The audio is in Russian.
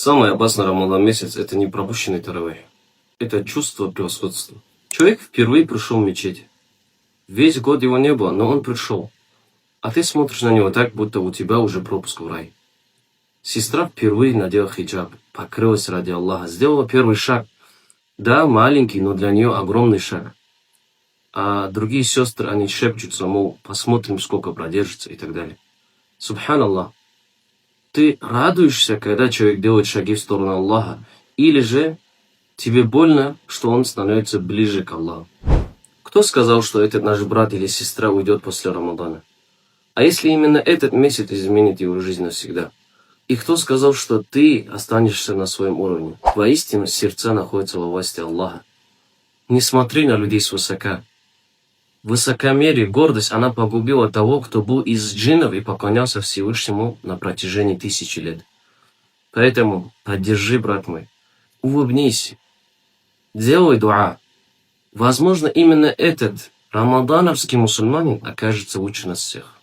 Самый опасный Рамадан месяц – это не пропущенный таравих. Это чувство превосходства. Человек впервые пришел в мечеть. Весь год его не было, но он пришел. А ты смотришь на него так, будто у тебя уже пропуск в рай. Сестра впервые надела хиджаб, покрылась ради Аллаха, сделала первый шаг. Да, маленький, но для нее огромный шаг. А другие сестры, они шепчутся, мол, посмотрим, сколько продержится и так далее. Субханаллах. Ты радуешься, когда человек делает шаги в сторону Аллаха, или же тебе больно, что он становится ближе к Аллаху? Кто сказал, что этот наш брат или сестра уйдет после Рамадана? А если именно этот месяц изменит его жизнь навсегда? И кто сказал, что ты останешься на своем уровне? Воистину, сердца находятся во власти Аллаха. Не смотри на людей свысока. Высокомерие, гордость, она погубила того, кто был из джиннов и поклонялся Всевышнему на протяжении 1000 лет. Поэтому поддержи, брат мой, улыбнись, делай дуа. Возможно, именно этот рамадановский мусульманин окажется лучше нас всех.